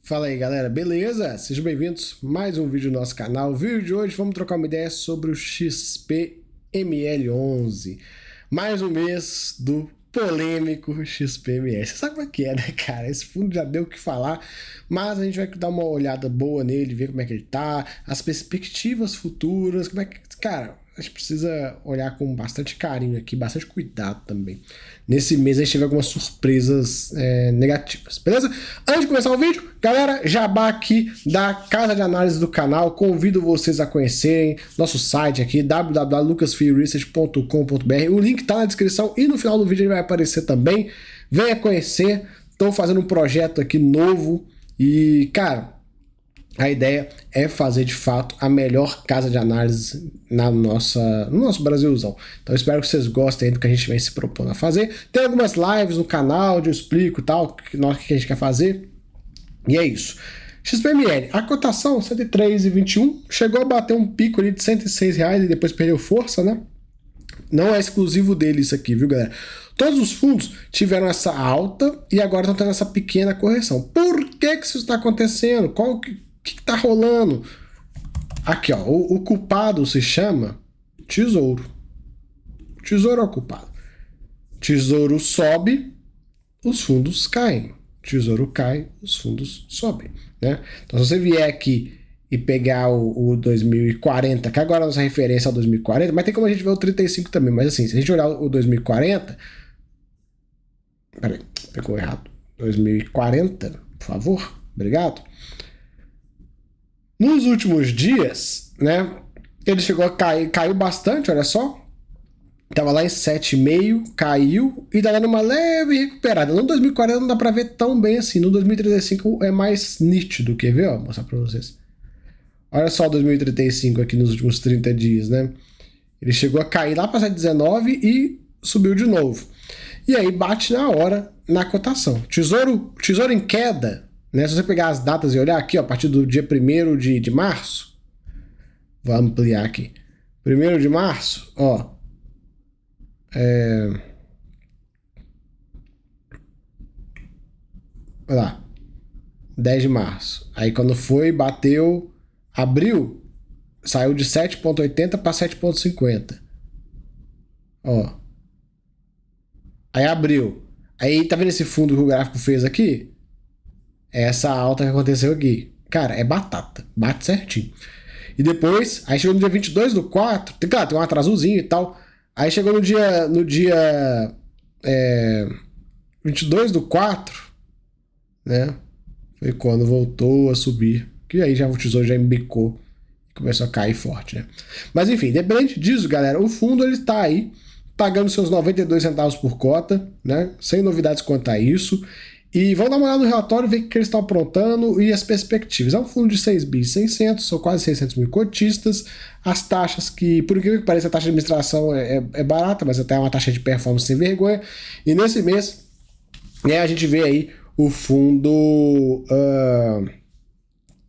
Fala aí galera, beleza? Sejam bem-vindos a mais um vídeo do nosso canal. O vídeo de hoje vamos trocar uma ideia sobre o XP ML11. Mais um mês do polêmico XP ML. Você sabe como é que é, né, cara? Esse fundo já deu o que falar, mas a gente vai dar uma olhada boa nele, ver como é que ele tá, as perspectivas futuras, como é que... Cara, a gente precisa olhar com bastante carinho aqui, bastante cuidado também. Nesse mês a gente teve algumas surpresas negativas, beleza? Antes de começar o vídeo, galera, jabá aqui da casa de análise do canal. Convido vocês a conhecerem nosso site aqui, www.lucasfreeresearch.com.br. O link tá na descrição e no final do vídeo ele vai aparecer também. Venha conhecer, estou fazendo um projeto aqui novo e, cara... A ideia é fazer, de fato, a melhor casa de análise no nosso Brasilzão. Então, eu espero que vocês gostem do que a gente vem se propondo a fazer. Tem algumas lives no canal onde eu explico e tal, o que a gente quer fazer. E é isso. XPML, a cotação, 103,21, chegou a bater um pico ali de R$106 e depois perdeu força, né? Não é exclusivo dele isso aqui, viu, galera? Todos os fundos tiveram essa alta e agora estão tendo essa pequena correção. Por que isso está acontecendo? O que tá rolando? Aqui, ó, o culpado se chama Tesouro. Tesouro é o culpado. Tesouro sobe, os fundos caem. Tesouro cai, os fundos sobem, né? Então, se você vier aqui e pegar o 2040, que agora a nossa referência é o 2040, mas tem como a gente ver o 35 também, mas assim, se a gente olhar o 2040... Peraí, pegou errado. 2040, por favor, obrigado. Nos últimos dias, né, ele chegou a cair, caiu bastante, olha só. Tava lá em 7,5, caiu e tá dando uma leve recuperada. No 2040 não dá pra ver tão bem assim, no 2035 é mais nítido, quer ver? Ó, vou mostrar pra vocês. Olha só o 2035 aqui nos últimos 30 dias, né? Ele chegou a cair lá pra 7,19 e subiu de novo. E aí bate na hora na cotação. Tesouro em queda. Né? Se você pegar as datas e olhar aqui, ó, a partir do dia 1º de março, vou ampliar aqui, 1º de março, ó, olha lá, 10 de março, aí quando foi, bateu, abril, saiu de 7,80 para 7,50, ó, aí abril, aí tá vendo esse fundo que o gráfico fez aqui? Essa alta que aconteceu aqui. Cara, é batata. Bate certinho. E depois, aí chegou no dia 22 do 4. Claro, tem um atrasozinho e tal. Aí chegou no dia 22 do 4, né? Foi quando voltou a subir. Que aí já o tesouro já embicou. E começou a cair forte, né? Mas enfim, independente disso, galera, o fundo ele tá aí pagando seus 92 centavos por cota, né? Sem novidades quanto a isso. E vamos dar uma olhada no relatório, ver o que eles estão aprontando e as perspectivas. É um fundo de 6.600, são quase 600 mil cotistas. As taxas que, por incrível que pareça, a taxa de administração é barata, mas até é uma taxa de performance sem vergonha. E nesse mês, né, a gente vê aí o fundo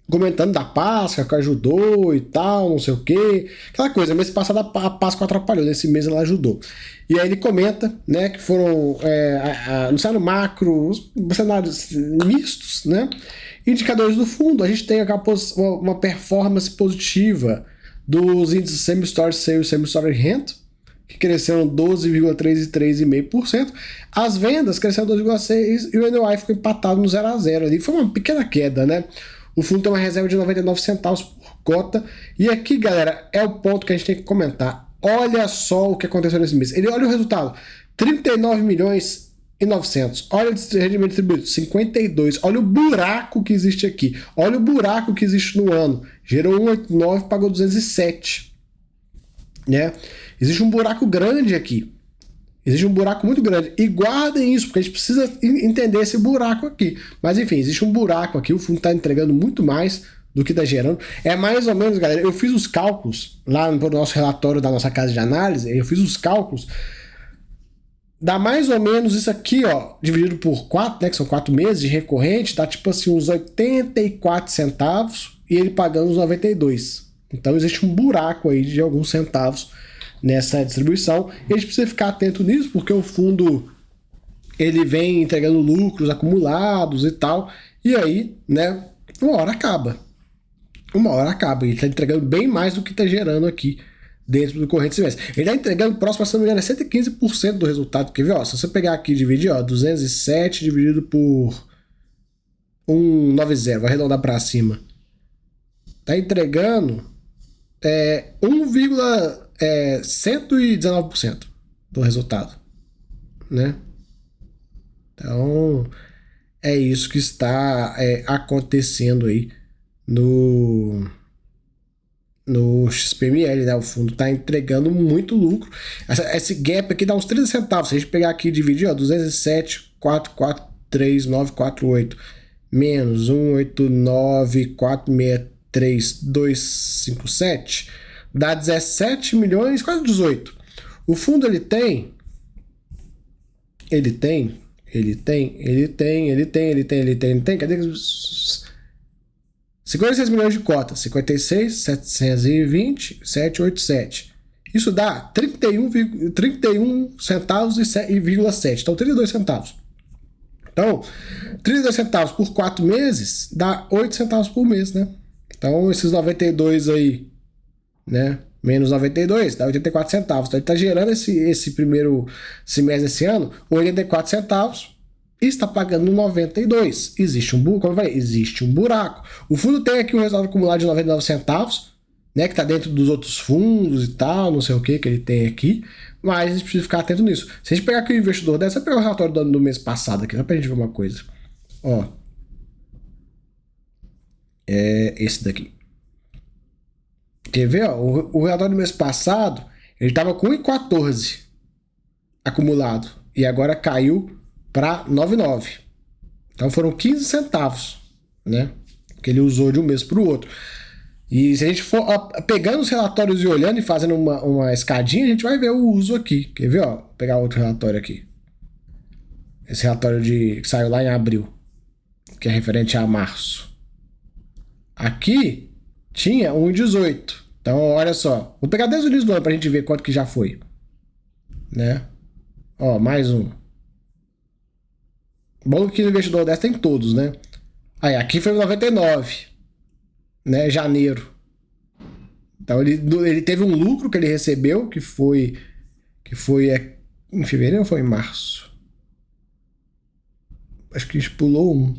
comentando da Páscoa, que ajudou e tal, não sei o quê. Aquela coisa, mês passado a Páscoa atrapalhou, nesse mês ela ajudou. E aí ele comenta, né, que foram no cenário macro, cenários mistos, né, indicadores do fundo. A gente tem uma performance positiva dos índices Same-Store Sales e Same-Store Rent, que cresceram 12,3% e 3,5%. As vendas cresceram 2,6% e o NOI ficou empatado no 0 a 0 ali. Foi uma pequena queda, né? O fundo tem uma reserva de 99 centavos por cota. E aqui, galera, é o ponto que a gente tem que comentar. Olha só o que aconteceu nesse mês. Olha o resultado. 39 milhões e 900. Olha o rendimento distribuído. 52. Olha o buraco que existe aqui. Olha o buraco que existe no ano. Gerou 189, pagou 207. Né? Existe um buraco grande aqui. Existe um buraco muito grande. E guardem isso, porque a gente precisa entender esse buraco aqui. Mas enfim, existe um buraco aqui. O fundo está entregando muito mais do que está gerando. É mais ou menos, galera, eu fiz os cálculos lá no nosso relatório da nossa casa de análise. Eu fiz os cálculos. Dá mais ou menos isso aqui, ó, dividido por 4, né, que são 4 meses de recorrente. Dá tipo assim uns 84 centavos e ele pagando uns 92. Então existe um buraco aí de alguns centavos nessa distribuição. E a gente precisa ficar atento nisso, porque o fundo ele vem entregando lucros acumulados e tal, E aí, né, uma hora acaba. Uma hora acaba. Ele está entregando bem mais do que está gerando aqui dentro do corrente semestre. Ele está entregando próximo, se não me engano, é 115% do resultado. Quer ver? Ó, se você pegar aqui e dividir, ó, 207 dividido por 190, vai arredondar para cima. Está entregando 119% do resultado, né? Então, é isso que está acontecendo aí no XPML, né? O fundo está entregando muito lucro. Esse gap aqui dá uns 30 centavos. Se a gente pegar aqui e dividir, ó, 207,443,948 menos 189,463,257 dá 17 milhões, quase 18. O fundo ele tem 56 milhões de cotas, 56, 720, 787. Isso dá 31 centavos e 7. Então, 32 centavos. Então, 32 centavos por 4 meses dá 8 centavos por mês, né? Então, esses 92 aí, né? Menos 92 dá 84 centavos. Então, ele está gerando esse primeiro semestre desse ano 84 centavos. E está pagando 92. Existe um buraco, como eu falei, existe um buraco. O fundo tem aqui um resultado acumulado de 99 centavos, né, que está dentro dos outros fundos e tal, não sei o que ele tem aqui, mas a gente precisa ficar atento nisso. Se a gente pegar aqui o investidor dessa, pegar o relatório do mês passado aqui, só para a gente ver uma coisa. Ó, esse daqui. Quer ver? Ó, o relatório do mês passado, ele estava com 1,14 acumulado e agora caiu para 9,9. Então foram 15 centavos, né? Que ele usou de um mês para o outro. E se a gente for pegando os relatórios e olhando e fazendo uma escadinha, a gente vai ver o uso aqui. Quer ver? Ó, vou pegar outro relatório aqui. Esse relatório que saiu lá em abril, que é referente a março. Aqui tinha 1,18. Então, olha só. Vou pegar desde o início do ano para a gente ver quanto que já foi. Né? Ó, mais um. Bom que o investidor dessa tem todos, né? Aí, aqui foi 99, né? Janeiro. Então, ele teve um lucro que ele recebeu, que foi em fevereiro ou foi em março? Acho que a gente pulou um.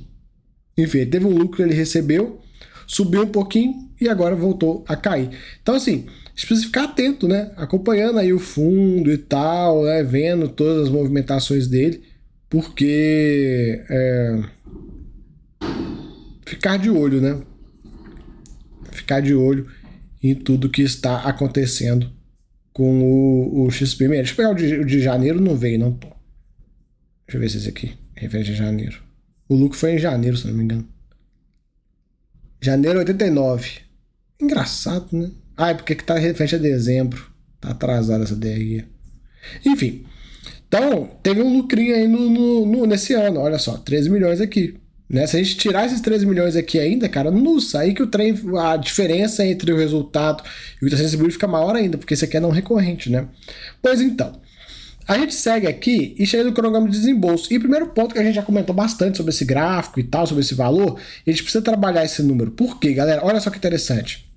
Enfim, ele teve um lucro que ele recebeu, subiu um pouquinho e agora voltou a cair. Então, assim, a gente precisa ficar atento, né? Acompanhando aí o fundo e tal, né? Vendo todas as movimentações dele. Porque ficar de olho, né? Ficar de olho em tudo que está acontecendo com o XPML. Deixa eu pegar o de janeiro, não veio, não. Deixa eu ver se esse aqui é referente a janeiro. O lucro foi em janeiro, se não me engano. Janeiro 89. Engraçado, né? Ah, é porque que tá referente a dezembro. Tá atrasada essa DRE. Enfim. Então, teve um lucrinho aí nesse ano, olha só, 13 milhões aqui. Né? Se a gente tirar esses 13 milhões aqui ainda, cara, nossa, aí que a diferença entre o resultado e o que está sendo distribuído fica maior ainda, porque isso aqui é não recorrente, né? Pois então, a gente segue aqui e chega no cronograma de desembolso. E o primeiro ponto que a gente já comentou bastante sobre esse gráfico e tal, sobre esse valor, a gente precisa trabalhar esse número. Por quê, galera? Olha só que interessante.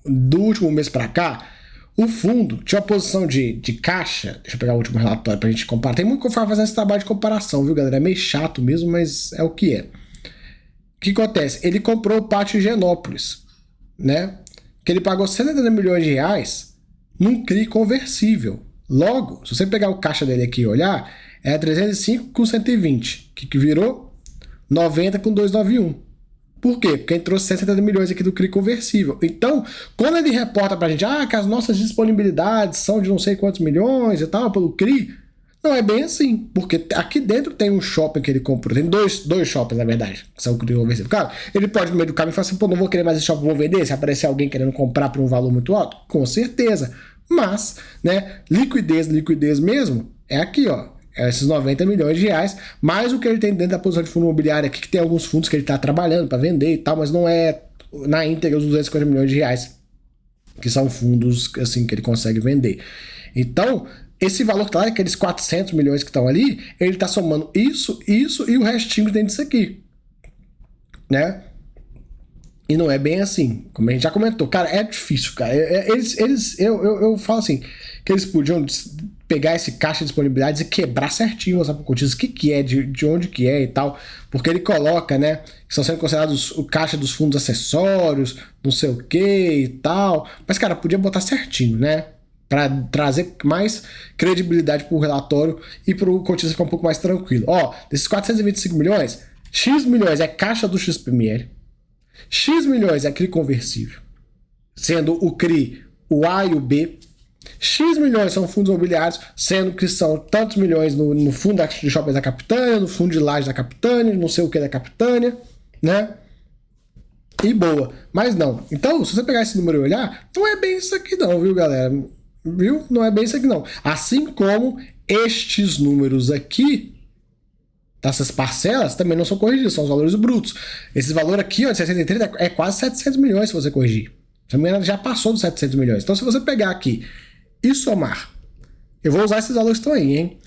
Do último mês para cá, o fundo tinha uma posição de caixa. Deixa eu pegar o último relatório pra gente comparar. Tem muito que eu faço fazendo esse trabalho de comparação, viu, galera? É meio chato mesmo, mas é o que é. O que acontece? Ele comprou o pátio Higienópolis, né? Que ele pagou 170 milhões de reais num CRI conversível. Logo, se você pegar o caixa dele aqui e olhar, é 305 com 120, que virou 90 com 291. Por quê? Porque entrou 170 milhões aqui do CRI conversível. Então, quando ele reporta pra gente que as nossas disponibilidades são de não sei quantos milhões e tal, pelo CRI, não é bem assim. Porque aqui dentro tem um shopping que ele comprou. Tem dois shoppings, na verdade, que são o CRI conversível. Cara, ele pode no meio do caminho falar assim, pô, não vou querer mais esse shopping, vou vender. Se aparecer alguém querendo comprar por um valor muito alto, com certeza. Mas, né, liquidez mesmo, é aqui, ó. Esses 90 milhões de reais, mais o que ele tem dentro da posição de fundo imobiliário aqui, que tem alguns fundos que ele está trabalhando para vender e tal, mas não é na íntegra os 250 milhões de reais, que são fundos assim que ele consegue vender. Então, esse valor que tá lá, aqueles 400 milhões que estão ali, ele tá somando isso e o restinho dentro disso aqui, né? E não é bem assim, como a gente já comentou. Cara, é difícil, cara. Eu falo assim, que eles podiam pegar esse caixa de disponibilidades e quebrar certinho, mostrar pro cotista o que é, de onde que é e tal, porque ele coloca, né, que estão sendo considerados o caixa dos fundos acessórios, não sei o que e tal, mas, cara, podia botar certinho, né, para trazer mais credibilidade pro relatório e pro cotista ficar um pouco mais tranquilo. Ó, desses 425 milhões, X milhões é caixa do XPML, X milhões é CRI conversível, sendo o CRI o A e o B, X milhões são fundos imobiliários, sendo que são tantos milhões no fundo de shopping da Capitânia, no fundo de laje da Capitânia, não sei o que da Capitânia, né? E boa. Mas não. Então, se você pegar esse número e olhar, não é bem isso aqui não, viu, galera? Viu? Não é bem isso aqui não. Assim como estes números aqui, dessas parcelas, também não são corrigidos, são os valores brutos. Esse valor aqui, ó, de 630 é quase 700 milhões se você corrigir. Se não me engano, já passou dos 700 milhões. Então, se você pegar aqui e somar, eu vou usar esses valores que estão aí, hein?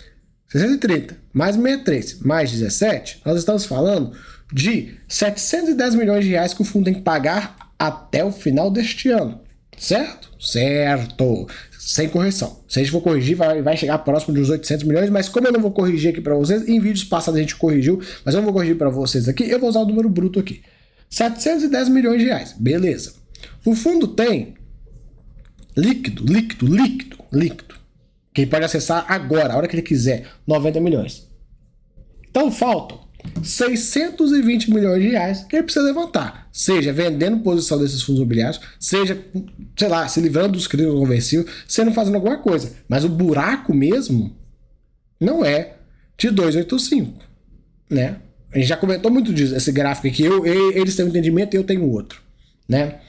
630 mais 63 mais 17, nós estamos falando de 710 milhões de reais que o fundo tem que pagar até o final deste ano. Certo? Certo. Sem correção. Se a gente for corrigir, vai chegar próximo dos 800 milhões, mas como eu não vou corrigir aqui para vocês, em vídeos passados a gente corrigiu, mas eu não vou corrigir para vocês aqui, eu vou usar o número bruto aqui. 710 milhões de reais. Beleza. O fundo tem líquido, que ele pode acessar agora, a hora que ele quiser, 90 milhões. Então faltam 620 milhões de reais que ele precisa levantar, seja vendendo posição desses fundos imobiliários, seja, sei lá, se livrando dos créditos conversíveis, sendo fazendo alguma coisa. Mas o buraco mesmo não é de 285, né? A gente já comentou muito disso, esse gráfico aqui, eles têm um entendimento e eu tenho outro, né?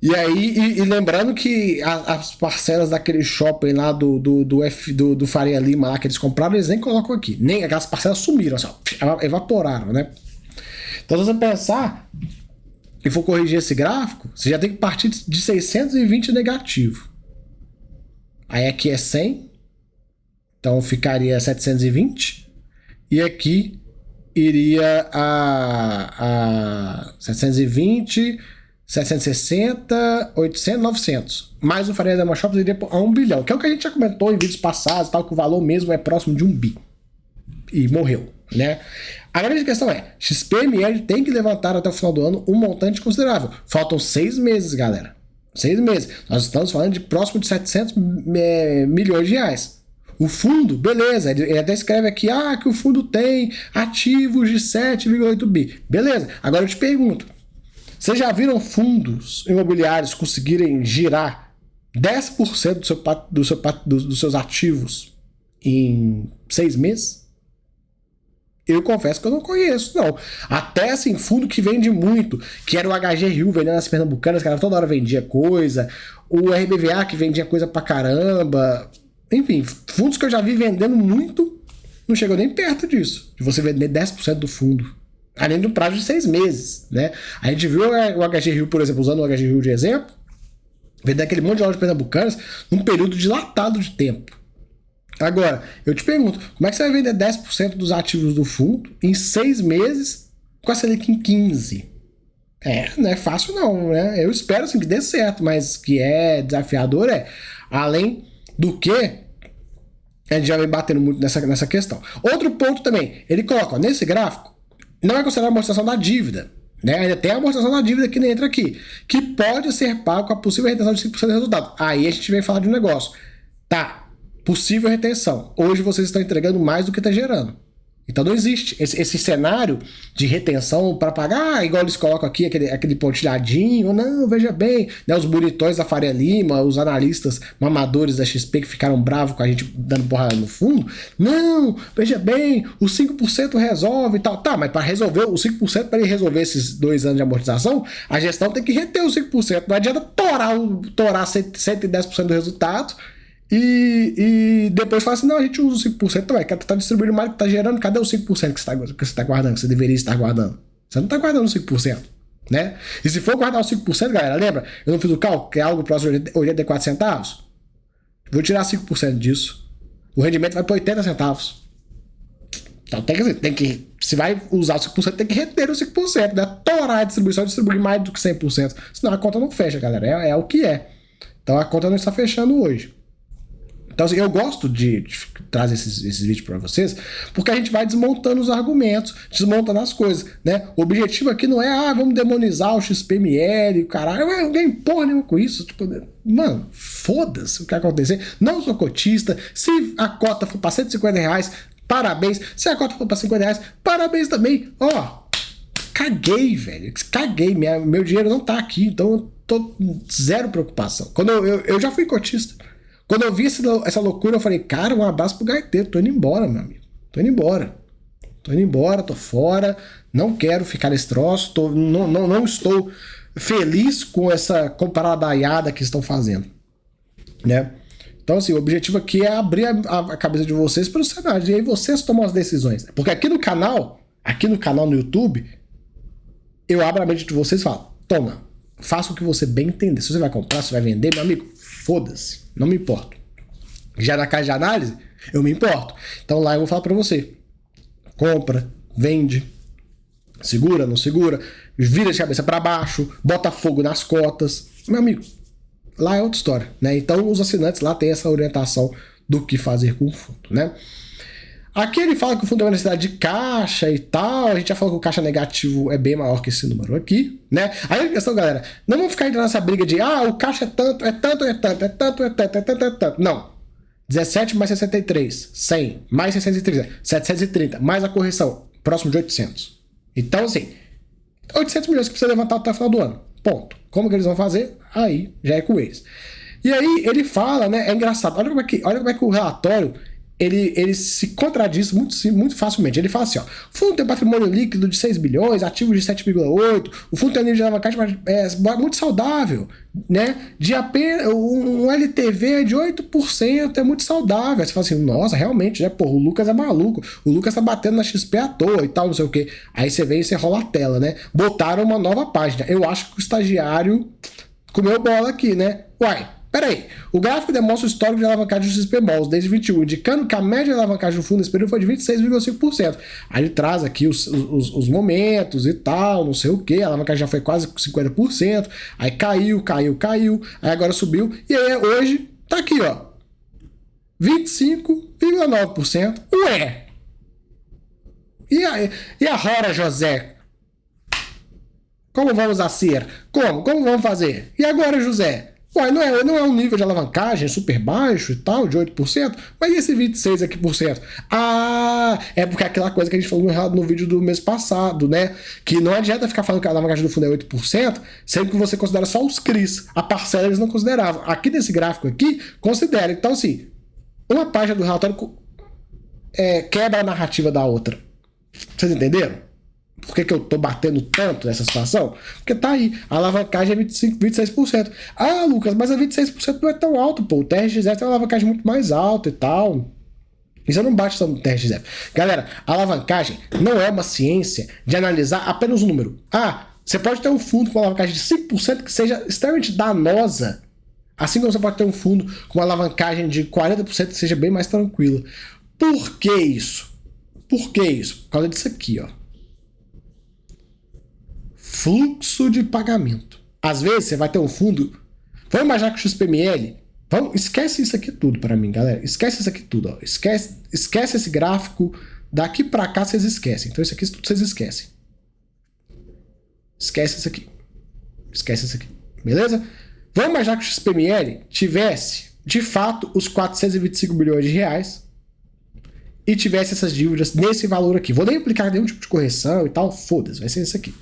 E aí, lembrando que as parcelas daquele shopping lá do Faria Lima lá que eles compraram, eles nem colocam aqui. Nem aquelas parcelas sumiram, assim, ó, evaporaram, né? Então, se você pensar e for corrigir esse gráfico, você já tem que partir de 620 negativo. Aí aqui é 100, então ficaria 720. E aqui iria a 720... 760, 800, 900. Mais o Faria Lima Shopping iria a 1 bilhão, que é o que a gente já comentou em vídeos passados, tal, que o valor mesmo é próximo de 1 bi. E morreu, né? A grande questão é, XPML tem que levantar até o final do ano um montante considerável. Faltam 6 meses, galera. 6 meses. Nós estamos falando de próximo de 700 milhões de reais. O fundo, beleza, ele até escreve aqui, que o fundo tem ativos de 7,8 bi. Beleza, agora eu te pergunto, vocês já viram fundos imobiliários conseguirem girar 10% dos seus ativos em 6 meses? Eu confesso que eu não conheço, não. Até assim, fundo que vende muito, que era o HGRU vendendo as pernambucanas, cara, toda hora vendia coisa, o RBVA que vendia coisa pra caramba. Enfim, fundos que eu já vi vendendo muito, não chegou nem perto disso, de você vender 10% do fundo. Além de um prazo de 6 meses, né? A gente viu o HGRU, por exemplo, usando o HGRU de exemplo, vender aquele monte de lojas pernambucanas num período dilatado de tempo. Agora, eu te pergunto, como é que você vai vender 10% dos ativos do fundo em 6 meses com a Selic em 15%? Não é fácil não, né? Eu espero assim, que dê certo, mas que é desafiador além do que a gente já vem batendo muito nessa questão. Outro ponto também, ele coloca, ó, nesse gráfico, não é considerada a amortização da dívida, né? Ainda tem a amortização da dívida que entra aqui, que pode ser pago com a possível retenção de 5% do resultado. Aí a gente vem falar de um negócio. Tá, possível retenção. Hoje vocês estão entregando mais do que está gerando. Então não existe esse cenário de retenção para pagar, igual eles colocam aqui, aquele pontilhadinho. Não, veja bem, né, os bonitões da Faria Lima, os analistas mamadores da XP que ficaram bravos com a gente dando porrada no fundo. Não, veja bem, os 5% resolve e tal. Tá, mas para resolver os 5%, para ele resolver esses 2 anos de amortização, a gestão tem que reter os 5%. Não adianta torar 110% do resultado. E depois fala assim, não, a gente usa os 5% também, tá distribuindo mais do que tá gerando, cadê os 5% que você tá guardando, que você deveria estar guardando? Você não tá guardando os 5%, né? E se for guardar os 5%, galera, lembra? Eu não fiz o cálculo, que é algo próximo de 84 centavos? Vou tirar 5% disso. O rendimento vai para 80 centavos. Então tem que. Se vai usar o 5%, tem que reter os 5%, né? Torar a distribuição, distribuir mais do que 100%. Senão a conta não fecha, galera. É o que é. Então a conta não está fechando hoje. Então, assim, eu gosto de trazer esses vídeos para vocês, porque a gente vai desmontando os argumentos, desmontando as coisas, né? O objetivo aqui não é, vamos demonizar o XPML, o caralho, eu não ganho porra nenhuma com isso. Tipo, mano, foda-se o que vai acontecer. Não sou cotista. Se a cota for para R$150, parabéns. Se a cota for para R$50, parabéns também. Ó, caguei, velho. Caguei. Meu dinheiro não tá aqui, então eu tô com zero preocupação. Quando eu já fui cotista. Quando eu vi essa loucura, eu falei, cara, um abraço pro gaiteiro, tô indo embora, meu amigo. Tô indo embora, tô fora, não quero ficar nesse troço, não estou feliz com essa comparadaiada que estão fazendo, né? Então, assim, o objetivo aqui é abrir a cabeça de vocês para o cenário, e aí vocês tomam as decisões. Porque aqui no canal no YouTube, eu abro a mente de vocês e falo, toma, faça o que você bem entender. Se você vai comprar, se vai vender, meu amigo, foda-se, não me importo. Já na caixa de análise, eu me importo. Então lá eu vou falar pra você. Compra, vende, segura, não segura, vira de cabeça pra baixo, bota fogo nas cotas. Meu amigo, lá é outra história, né? Então os assinantes lá têm essa orientação do que fazer com o fundo, né? Aqui ele fala que o fundo tem uma necessidade de caixa e tal. A gente já falou que o caixa negativo é bem maior que esse número aqui, né? Aí a questão, galera, não vamos ficar entrando nessa briga de o caixa é tanto, é tanto, é tanto, é tanto, é tanto, é tanto, é tanto. Não. 17 mais 63, 100, mais 630, 730, mais a correção, próximo de 800. Então, assim, 800 milhões que precisa levantar até o final do ano. Ponto. Como que eles vão fazer? Aí já é com eles. E aí ele fala, né? É engraçado. Olha como é que o relatório ele se contradiz muito facilmente. Ele fala assim, ó, o fundo tem patrimônio líquido de 6 bilhões, ativos de 7,8, o fundo tem nível de alavancagem muito saudável, né? De apenas um LTV de 8% é muito saudável. Aí você fala assim, nossa, realmente, né? Pô, o Lucas é maluco, o Lucas tá batendo na XP à toa e tal, não sei o quê. Aí você vem e você rola a tela, né? Botaram uma nova página. Eu acho que o estagiário comeu bola aqui, né? Uai, peraí, o gráfico demonstra o histórico de alavancagem dos XPMOLs desde 21, indicando que a média de alavancagem do fundo nesse período foi de 26,5%. Aí ele traz aqui os momentos e tal, não sei o que, a alavancagem já foi quase 50%, aí caiu, aí agora subiu, e aí hoje tá aqui, ó, 25,9%. Ué! E a Rora José? Como vamos a ser? Como vamos fazer? E agora, José? Ué, não é um nível de alavancagem super baixo e tal, de 8%, mas e esse 26% aqui por cento? É porque é aquela coisa que a gente falou no vídeo do mês passado, né? Que não adianta ficar falando que a alavancagem do fundo é 8%, sendo que você considera só os CRIs. A parcela eles não consideravam. Aqui nesse gráfico aqui, considera. Então, assim, uma página do relatório quebra a narrativa da outra. Vocês entenderam? Por que eu tô batendo tanto nessa situação? Porque tá aí, a alavancagem é 26%. Lucas, mas a 26% não é tão alto, pô. O TRXF tem uma alavancagem muito mais alta e tal. Isso não bate tanto no TRXF. Galera, a alavancagem não é uma ciência de analisar apenas o número. Você pode ter um fundo com uma alavancagem de 5% que seja extremamente danosa. Assim como você pode ter um fundo com uma alavancagem de 40% que seja bem mais tranquila. Por que isso? Por causa disso aqui, ó. Fluxo de pagamento. Às vezes você vai ter um fundo. Vamos imaginar que o XPML. Esquece isso aqui tudo para mim, galera. Esquece isso aqui tudo. Ó. Esquece esse gráfico. Daqui para cá vocês esquecem. Então isso aqui tudo vocês esquecem. Esquece isso aqui. Beleza? Vamos imaginar que o XPML tivesse, de fato, os 425 bilhões de reais e tivesse essas dívidas nesse valor aqui. Vou nem aplicar nenhum tipo de correção e tal. Foda-se, vai ser isso aqui.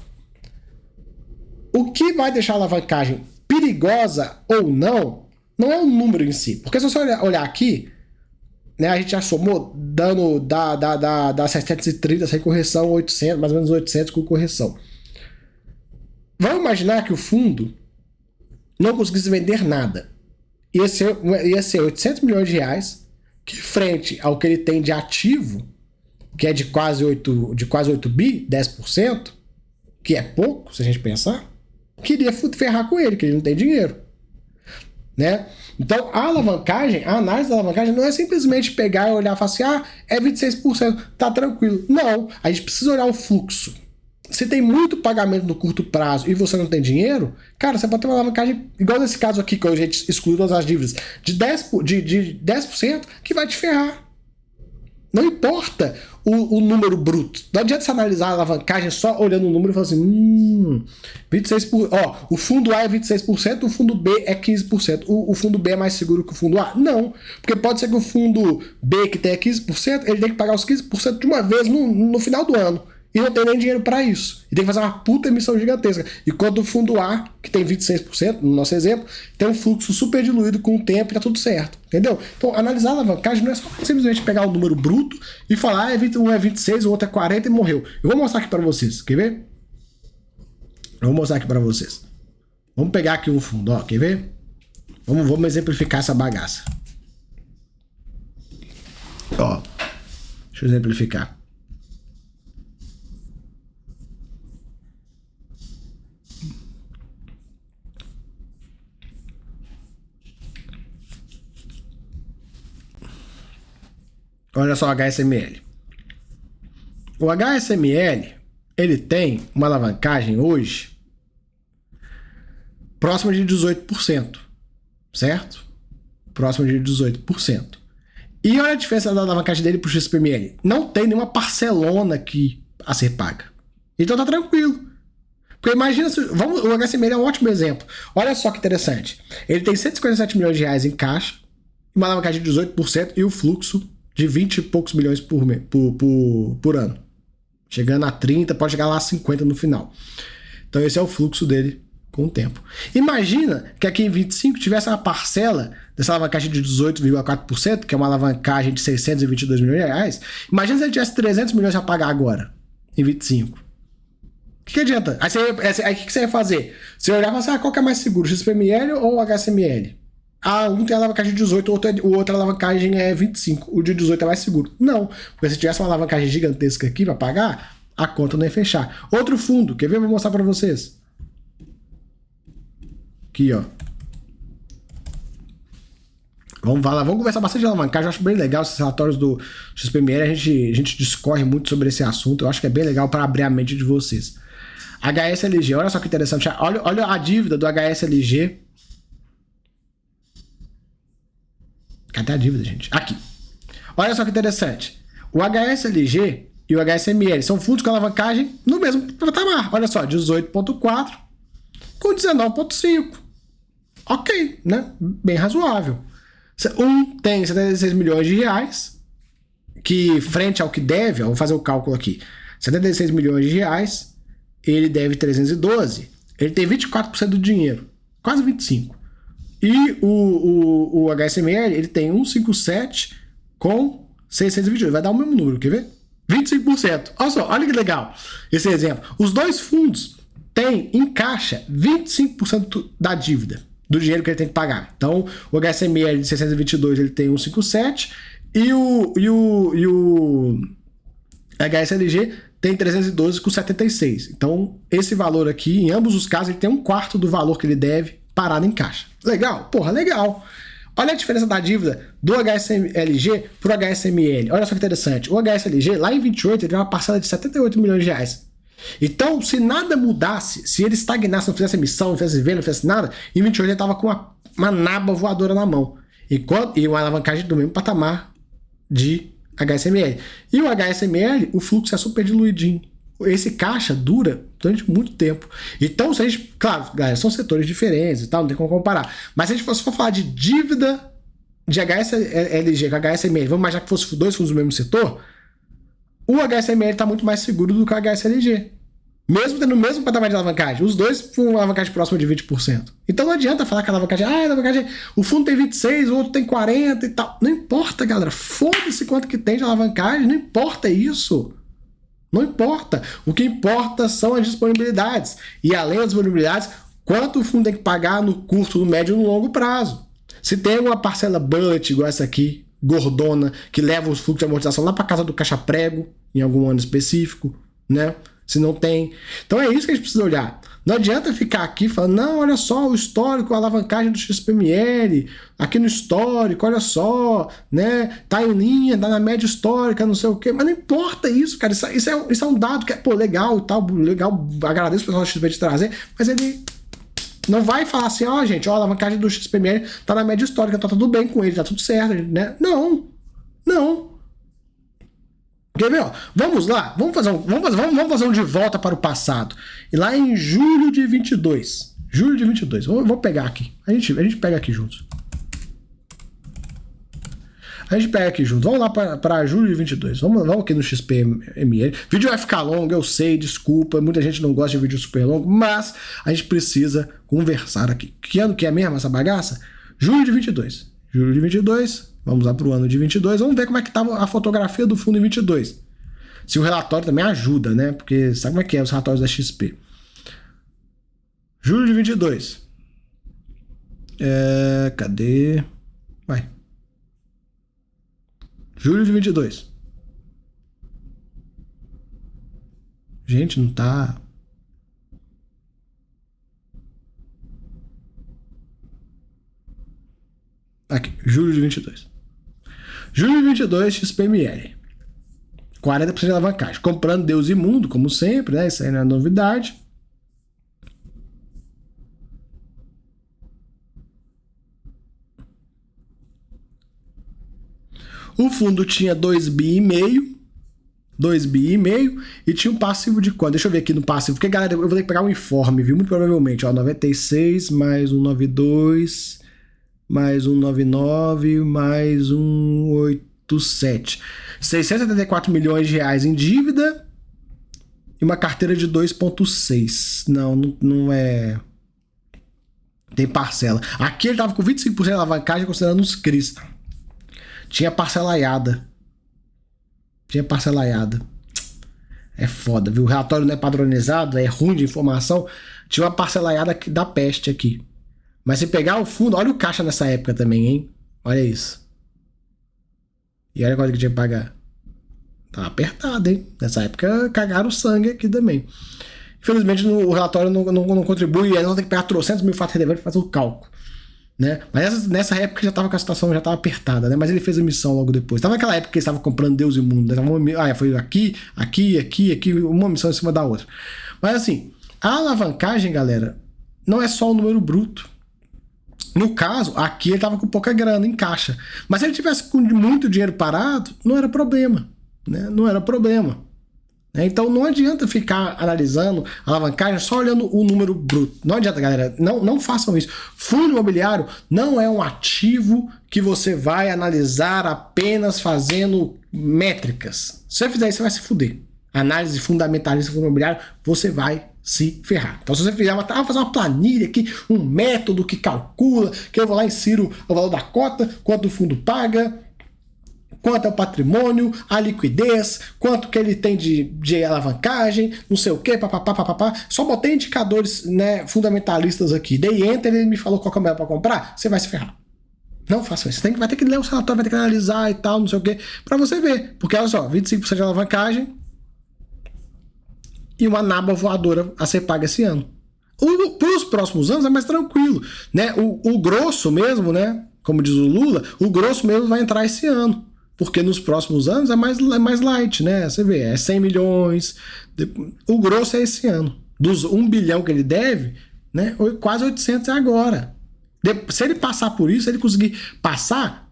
O que vai deixar a alavancagem perigosa ou não é o número em si. Porque se você olhar aqui, né, a gente já somou dando da 730 sem correção, 800, mais ou menos 800 com correção. Vamos imaginar que o fundo não conseguisse vender nada. Ia ser 800 milhões de reais, que frente ao que ele tem de ativo, que é de quase 8 bi, 10%, que é pouco, se a gente pensar, queria ferrar com ele, que ele não tem dinheiro. né? Então, a alavancagem, a análise da alavancagem não é simplesmente pegar e olhar e falar assim, é 26%, tá tranquilo. Não, a gente precisa olhar o fluxo. Se tem muito pagamento no curto prazo e você não tem dinheiro, cara, você pode ter uma alavancagem, igual nesse caso aqui, que a gente excluiu todas as dívidas, de 10% que vai te ferrar. Não importa o número bruto. Não adianta você analisar a alavancagem só olhando o número e falar assim, 26%. Ó, o fundo A é 26%, o fundo B é 15%. O fundo B é mais seguro que o fundo A? Não. Porque pode ser que o fundo B, que tenha 15%, ele tem que pagar os 15% de uma vez no final do ano. E não tem nem dinheiro para isso. E tem que fazer uma puta emissão gigantesca. Enquanto o fundo A, que tem 26%, no nosso exemplo, tem um fluxo super diluído com o tempo e tá tudo certo. Entendeu? Então, analisar a alavancagem não é só simplesmente pegar o número bruto e falar, um é 26, o outro é 40 e morreu. Eu vou mostrar aqui para vocês. Quer ver? Eu vou mostrar aqui para vocês. Vamos pegar aqui um fundo, ó. Quer ver? Vamos exemplificar essa bagaça. Ó. Deixa eu exemplificar. Olha só o HSML. O HSML, ele tem uma alavancagem hoje próxima de 18%, certo? Próxima de 18%. E olha a diferença da alavancagem dele pro XPML. Não tem nenhuma parcelona aqui a ser paga. Então tá tranquilo. Porque imagina, o HSML é um ótimo exemplo. Olha só que interessante. Ele tem 157 milhões de reais em caixa, uma alavancagem de 18% e o fluxo de 20 e poucos milhões por ano. Chegando a 30, pode chegar lá a 50 no final. Então esse é o fluxo dele com o tempo. Imagina que aqui em 25 tivesse uma parcela dessa alavancagem de 18,4%, que é uma alavancagem de 622 milhões de reais. Imagina se ele tivesse 300 milhões a pagar agora, em 25. O que adianta? Aí o que você ia fazer? Você ia olhar e falar assim, qual que é mais seguro, o XPML ou o HSML? Um tem a alavancagem de 18, o outro a alavancagem é 25. O de 18 é mais seguro. Não, porque se tivesse uma alavancagem gigantesca aqui para pagar, a conta não ia fechar. Outro fundo, quer ver? Eu vou mostrar para vocês. Aqui, ó. Vamos conversar bastante de alavancagem. Eu acho bem legal esses relatórios do XPML. A gente discorre muito sobre esse assunto. Eu acho que é bem legal para abrir a mente de vocês. HSLG, olha só que interessante. Olha a dívida do HSLG. Cadê a dívida, gente? Aqui. Olha só que interessante. O HSLG e o HSML são fundos com alavancagem no mesmo patamar. Olha só, 18,4 com 19,5. Ok, né? Bem razoável. Um tem 76 milhões de reais, que frente ao que deve, vou fazer o cálculo aqui, 76 milhões de reais, ele deve 312, ele tem 24% do dinheiro, quase 25%. E o HSML, ele tem 157 com 622. Vai dar o mesmo número, quer ver? 25%. Olha só, olha que legal esse exemplo. Os dois fundos têm em caixa 25% da dívida, do dinheiro que ele tem que pagar. Então, o HSML de 622, ele tem 157 e o HSLG tem 312 com 76. Então, esse valor aqui, em ambos os casos, ele tem um quarto do valor que ele deve parado em caixa. Legal? Porra, legal. Olha a diferença da dívida do HSLG pro HSML. Olha só que interessante. O HSLG, lá em 28, ele tem uma parcela de 78 milhões de reais. Então, se nada mudasse, se ele estagnasse, não fizesse emissão, não fizesse venda, não fizesse nada, em 28 ele estava com uma naba voadora na mão. E uma alavancagem do mesmo patamar de HSML. E o HSML, o fluxo é super diluidinho. Esse caixa dura durante muito tempo. Então, se a gente... Claro, galera, são setores diferentes e tal, não tem como comparar. Mas se a gente for falar de dívida de HSLG com HSML, vamos imaginar que fosse dois fundos do mesmo setor, o HSML está muito mais seguro do que o HSLG. Mesmo tendo o mesmo patamar de alavancagem. Os dois com uma alavancagem próxima de 20%. Então não adianta falar que a alavancagem... o fundo tem 26, o outro tem 40 e tal. Não importa, galera. Foda-se quanto que tem de alavancagem. Não importa isso. Não importa. O que importa são as disponibilidades. E além das disponibilidades, quanto o fundo tem que pagar no curto, no médio e no longo prazo. Se tem uma parcela bullet igual essa aqui, gordona, que leva os fluxos de amortização lá para casa do caixa prego, em algum ano específico, né? se não tem. Então é isso que a gente precisa olhar. Não adianta ficar aqui falando, não, olha só o histórico, a alavancagem do XPML, aqui no histórico, olha só, né, tá em linha, tá na média histórica, não sei o quê, mas não importa isso, cara, isso é um dado que é, pô, legal e tal, legal, agradeço o pessoal do XP de trazer, mas ele não vai falar assim, ó, gente, ó, a alavancagem do XPML tá na média histórica, tá tudo bem com ele, tá tudo certo, né, não. Quer ver, ó? Vamos lá, vamos fazer um de volta para o passado. E lá em julho de 22. Vou pegar aqui. A gente pega aqui juntos. Vamos lá para julho de 22. Vamos aqui no XPML. O vídeo vai ficar longo, eu sei, desculpa. Muita gente não gosta de vídeo super longo, mas a gente precisa conversar aqui. Que ano que é mesmo essa bagaça? Julho de 22. Vamos lá para o ano de 22. Vamos ver como é que estava a fotografia do fundo em 22. Se o relatório também ajuda, né? Porque sabe como é que é os relatórios da XP. Julho de 22. Cadê? Vai. Julho de 22. Gente, não tá... Aqui, julho de 22. Julho de 22, XPML. 40% de alavancagem. Comprando Deus e Mundo, como sempre, né? Isso aí não é novidade. O fundo tinha 2,5 bi e tinha um passivo de quanto? Deixa eu ver aqui no passivo, porque, galera, eu vou ter que pegar um informe, viu? Muito provavelmente, ó, 96 mais um 92 mais um 99 mais um 87. 674 milhões de reais em dívida e uma carteira de 2,6. Não é... Tem parcela. Aqui ele tava com 25% de alavancagem considerando os CRIs. Tinha parcelaiada. É foda, viu? O relatório não é padronizado, é ruim de informação. Tinha uma parcelaiada da peste aqui. Mas se pegar o fundo, olha o caixa nessa época também, hein? Olha isso. E olha quanto que tinha que pagar. Tá apertado, hein? Nessa época cagaram o sangue aqui também. Infelizmente o relatório não contribui, e aí nós vamos ter que pegar 300 mil fatos relevantes para fazer o cálculo. Né? Mas nessa época já estava com a situação, já estava apertada, né? Mas ele fez a missão logo depois. Estava naquela época que ele estava comprando Deus e Mundo. Né? Foi aqui, uma missão em cima da outra. Mas assim, a alavancagem, galera, não é só o número bruto. No caso, aqui ele estava com pouca grana em caixa. Mas se ele tivesse com muito dinheiro parado, não era problema. Né? Não era problema. Então não adianta ficar analisando a alavancagem só olhando o número bruto. Não adianta, galera. Não façam isso. Fundo imobiliário não é um ativo que você vai analisar apenas fazendo métricas. Se você fizer isso, você vai se fuder. Análise fundamentalista do fundo imobiliário, você vai se ferrar. Então se você fizer fazer uma planilha aqui, um método que calcula, que eu vou lá e insiro o valor da cota, quanto o fundo paga, quanto é o patrimônio, a liquidez, quanto que ele tem de alavancagem, não sei o que, papapá. Só botei indicadores, né, fundamentalistas aqui. Dei enter, ele me falou qual que é o melhor para comprar, você vai se ferrar. Não faça isso. Você vai ter que ler o relatório, vai ter que analisar e tal, não sei o que, para você ver. Porque olha só, 25% de alavancagem e uma naba voadora a ser paga esse ano. Para os próximos anos é mais tranquilo, né? O grosso mesmo, né? Como diz o Lula, o grosso mesmo vai entrar esse ano. Porque nos próximos anos é mais light, né? Você vê, é 100 milhões. O grosso é esse ano. Dos 1 bilhão que ele deve, né? Quase 800 é agora. Se ele passar por isso, se ele conseguir passar,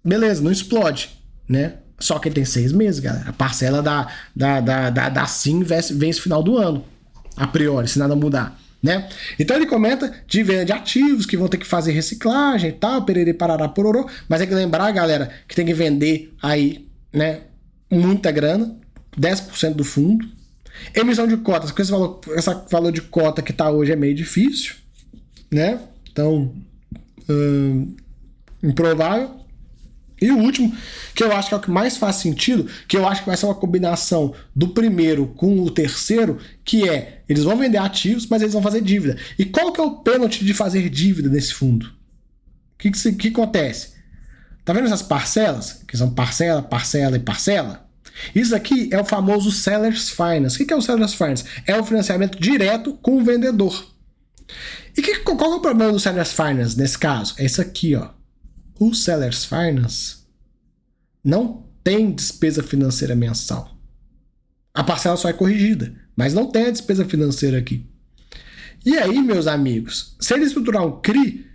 beleza, não explode, né? Só que ele tem 6 meses, galera. A parcela da SIM vence no final do ano, a priori, se nada mudar. Né? Então ele comenta de venda de ativos que vão ter que fazer reciclagem e tal, perere, parará, pororô, mas tem que lembrar, galera, que tem que vender aí, né, muita grana, 10% do fundo. Emissão de cotas, com esse valor de cota que tá hoje é meio difícil, né? Então, improvável. E o último, que eu acho que é o que mais faz sentido, que eu acho que vai ser uma combinação do primeiro com o terceiro, que é, eles vão vender ativos, mas eles vão fazer dívida. E qual que é o pênalti de fazer dívida nesse fundo? O que acontece? Tá vendo essas parcelas? Que são parcela, parcela e parcela? Isso aqui é o famoso Seller's Finance. O que é o Seller's Finance? É o financiamento direto com o vendedor. E qual é o problema do Seller's Finance nesse caso? É isso aqui, ó. O Seller's Finance não tem despesa financeira mensal. A parcela só é corrigida, mas não tem a despesa financeira aqui. E aí, meus amigos, se ele estruturar um CRI,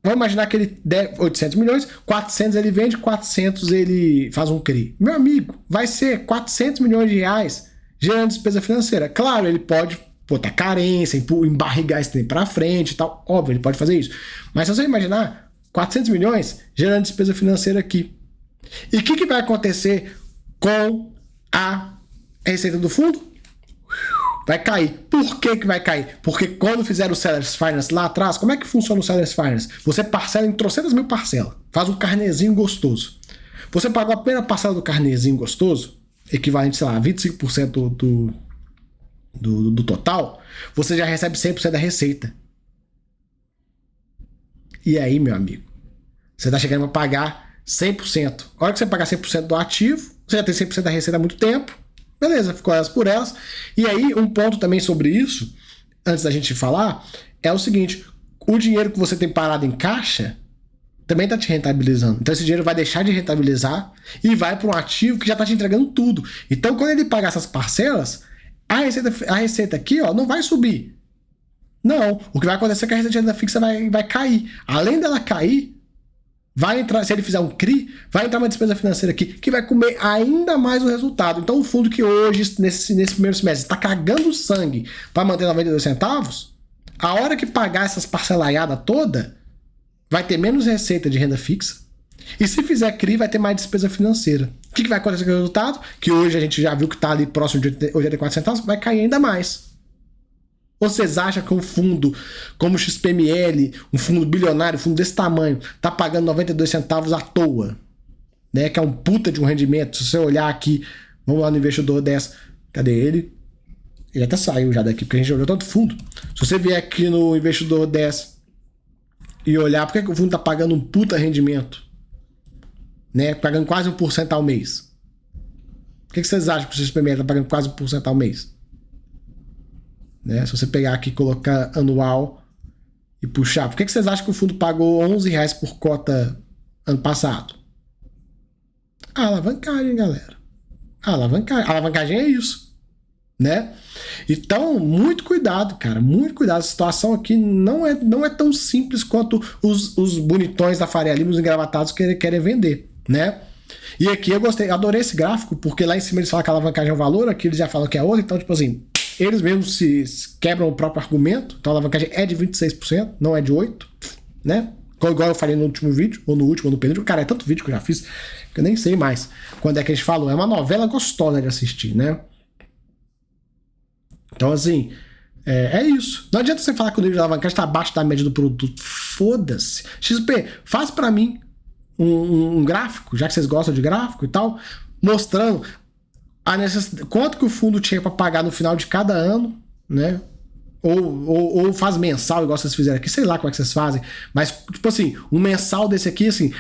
vamos imaginar que ele der 800 milhões, 400 ele vende, 400 ele faz um CRI. Meu amigo, vai ser 400 milhões de reais gerando despesa financeira. Claro, ele pode botar carência, embarrigar esse trem para frente e tal. Óbvio, ele pode fazer isso. Mas se você imaginar 400 milhões gerando despesa financeira aqui. E o que vai acontecer com a receita do fundo? Vai cair. Por que vai cair? Porque quando fizeram o Seller's Finance lá atrás, como é que funciona o Seller's Finance? Você parcela em trocentas mil parcelas, faz um carnezinho gostoso. Você pagou a primeira parcela do carnezinho gostoso, equivalente, sei lá, a 25% do total, você já recebe 100% da receita. E aí, meu amigo, você está chegando a pagar 100%. A hora que você pagar 100% do ativo, você já tem 100% da receita há muito tempo. Beleza, ficou elas por elas. E aí, um ponto também sobre isso, antes da gente falar, é o seguinte: o dinheiro que você tem parado em caixa também está te rentabilizando. Então esse dinheiro vai deixar de rentabilizar e vai para um ativo que já está te entregando tudo. Então quando ele pagar essas parcelas, a receita aqui, ó, não vai subir. Não, o que vai acontecer é que a receita de renda fixa vai cair. Além dela cair, vai entrar, se ele fizer um CRI, vai entrar uma despesa financeira aqui que vai comer ainda mais o resultado. Então o fundo que hoje, nesse primeiro semestre, está cagando sangue para manter 92 centavos, a hora que pagar essas parcelaiadas toda, vai ter menos receita de renda fixa. E se fizer CRI, vai ter mais despesa financeira. O que vai acontecer com o resultado? Que hoje a gente já viu que está ali próximo de 84 centavos, vai cair ainda mais. Ou vocês acham que um fundo como o XPML, um fundo bilionário, um fundo desse tamanho, tá pagando 92 centavos à toa? Né? Que é um puta de um rendimento. Se você olhar aqui, vamos lá no investidor 10. Cadê ele? Ele até saiu já daqui, porque a gente olhou tanto fundo. Se você vier aqui no investidor 10 e olhar, por que o fundo tá pagando um puta rendimento? Né? Pagando quase 1% ao mês. Por que vocês acham que o XPML tá pagando quase 1% ao mês? Né? Se você pegar aqui e colocar anual e puxar, por que vocês acham que o fundo pagou R$11 por cota ano passado? A alavancagem, galera. A alavancagem é isso. Né? Então, muito cuidado, cara. Muito cuidado. A situação aqui não é tão simples quanto os bonitões da Faria Lima, os engravatados querem vender. Né? E aqui eu adorei esse gráfico, porque lá em cima eles falam que a alavancagem é um valor, aqui eles já falam que é outro, então, tipo assim, eles mesmos se quebram o próprio argumento. Então a alavancagem é de 26%, não é de 8%, né? Igual eu falei no último vídeo, ou no último, ou no penúltimo. Cara, é tanto vídeo que eu já fiz, que eu nem sei mais quando é que a gente falou. É uma novela gostosa de assistir, né? Então, assim, é isso. Não adianta você falar que o nível de alavancagem está abaixo da média do produto. Foda-se. XP, faz pra mim um gráfico, já que vocês gostam de gráfico e tal, mostrando quanto que o fundo tinha para pagar no final de cada ano, né? Ou faz mensal, igual vocês fizeram aqui, sei lá como é que vocês fazem, mas, tipo assim, um mensal desse aqui, assim,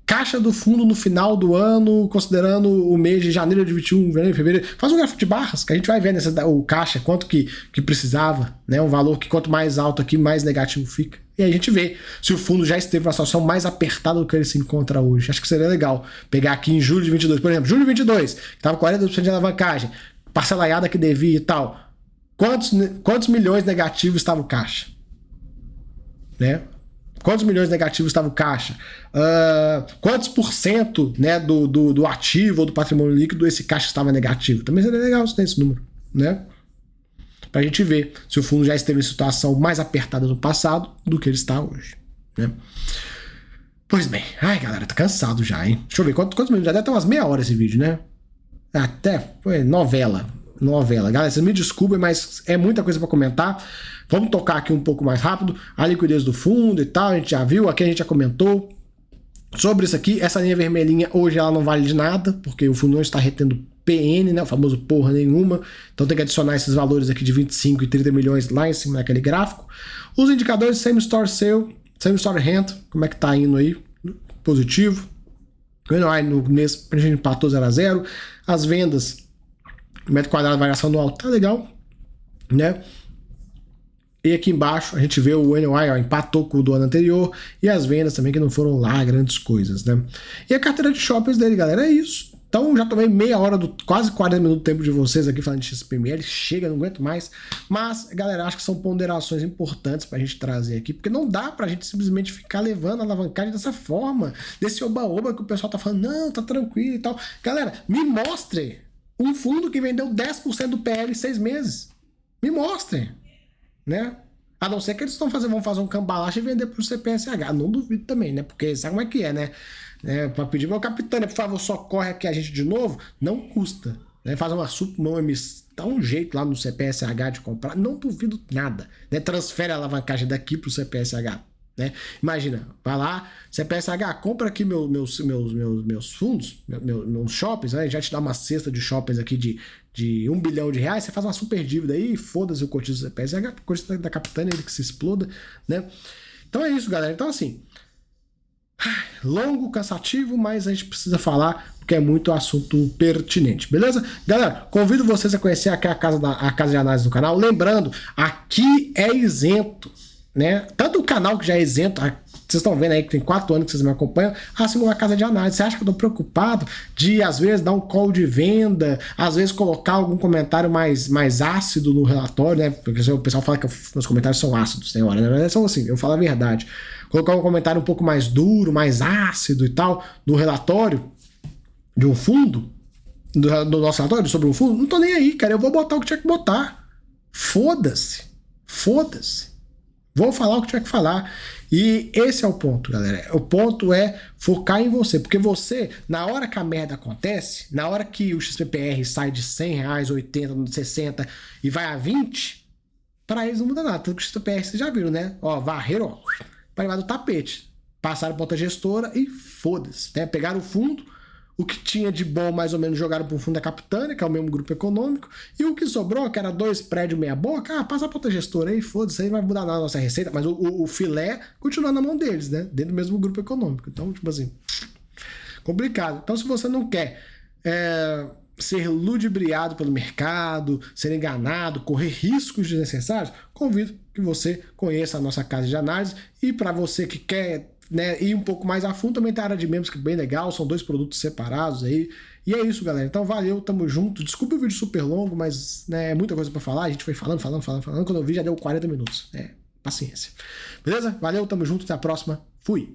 caixa do fundo no final do ano, considerando o mês de janeiro de 21, janeiro, fevereiro, faz um gráfico de barras, que a gente vai ver o caixa, quanto que precisava, né? Um valor que quanto mais alto aqui, mais negativo fica. E aí a gente vê se o fundo já esteve numa situação mais apertada do que ele se encontra hoje. Acho que seria legal pegar aqui em julho de 22, por exemplo, julho de 22, que estava 42% de alavancagem, parcelaiada que devia e tal. Quantos milhões negativos estava o caixa? Né? Quantos milhões negativos estava o caixa? Quantos por cento, né, do ativo ou do patrimônio líquido esse caixa estava negativo? Também seria legal se tem esse número, né? Pra gente ver se o fundo já esteve em situação mais apertada no passado do que ele está hoje, né? Pois bem, ai galera, tô cansado já, hein? Deixa eu ver, quantos minutos? Já deve ter umas meia hora esse vídeo, né? Até, foi novela. Galera, vocês me desculpem, mas é muita coisa pra comentar. Vamos tocar aqui um pouco mais rápido. A liquidez do fundo e tal, a gente já viu, aqui a gente já comentou sobre isso aqui. Essa linha vermelhinha hoje ela não vale de nada, porque o fundo não está retendo PN, né, o famoso porra nenhuma. Então tem que adicionar esses valores aqui de 25 e 30 milhões lá em cima daquele gráfico. Os indicadores Same Store Sale, Same Store Rent, como é que tá indo aí? Positivo. O NOI no mês a gente empatou 0 a 0. As vendas, metro quadrado, variação anual, tá legal, né? E aqui embaixo a gente vê o NOI, ó, empatou com o do ano anterior, e as vendas também que não foram lá grandes coisas, né? E a carteira de shoppings dele, galera, é isso. Então já tomei meia hora, quase 40 minutos do tempo de vocês aqui falando de XPML, chega, não aguento mais. Mas, galera, acho que são ponderações importantes pra gente trazer aqui, porque não dá pra gente simplesmente ficar levando a alavancagem dessa forma, desse oba-oba que o pessoal tá falando, não, tá tranquilo e tal. Galera, me mostre um fundo que vendeu 10% do PL em 6 meses. Me mostrem, né? A não ser que eles vão fazer um cambalacho e vender pro CPSH. Não duvido também, né? Porque sabe como é que é, né? Para pedir, meu capitão, por favor, socorre aqui a gente de novo, não custa. Né? Faz uma emissão, dá um jeito lá no CPSH de comprar, não duvido nada. Né? Transfere a alavancagem daqui pro CPSH. Né? Imagina, vai lá, CPSH, compra aqui meus fundos, meus shoppings, né? Já te dá uma cesta de shoppings aqui de R$1 bilhão, você faz uma super dívida aí, foda-se o cotizo do CPSH, coisa da Capitânia, ele que se exploda, né? Então é isso, galera. Então assim, longo, cansativo, mas a gente precisa falar porque é muito assunto pertinente, beleza? Galera, convido vocês a conhecer aqui a casa de análise do canal. Lembrando, aqui é isento, né? Tanto o canal que já é isento, vocês estão vendo aí que tem 4 anos que vocês me acompanham, assim como a casa de análise. Você acha que eu tô preocupado de, às vezes, dar um call de venda, às vezes colocar algum comentário mais ácido no relatório, né? Porque o pessoal fala que meus comentários são ácidos, tem hora, né? Mas são assim, eu falo a verdade. Colocar um comentário um pouco mais duro, mais ácido e tal, no relatório de um fundo, do nosso relatório sobre um fundo, não tô nem aí, cara. Eu vou botar o que tinha que botar. Foda-se. Foda-se. Vou falar o que tinha que falar. E esse é o ponto, galera. O ponto é focar em você. Porque você, na hora que a merda acontece, na hora que o XPPR sai de R$100, 80, 60 e vai a 20, para eles não muda nada. Tanto que o XPPR, vocês já viram, né? Ó, varreram, ó, para debaixo do tapete. Passaram para outra gestora e foda-se. Né? Pegaram o fundo, o que tinha de bom mais ou menos jogaram para o fundo da Capitânia, que é o mesmo grupo econômico, e o que sobrou, que era 2 prédios meia boca, passa para outra gestora aí, foda-se, aí vai mudar nada a nossa receita, mas o filé continua na mão deles, né? Dentro do mesmo grupo econômico. Então, tipo assim, complicado. Então, se você não quer ser ludibriado pelo mercado, ser enganado, correr riscos desnecessários, convido que você conheça a nossa casa de análise. E para você que quer, né, ir um pouco mais a fundo, também tem a área de membros, que é bem legal, são 2 produtos separados aí. E é isso, galera. Então valeu, tamo junto. Desculpa o vídeo super longo, mas né, é muita coisa para falar. A gente foi falando. Quando eu vi já deu 40 minutos. Paciência. Beleza? Valeu, tamo junto, até a próxima. Fui!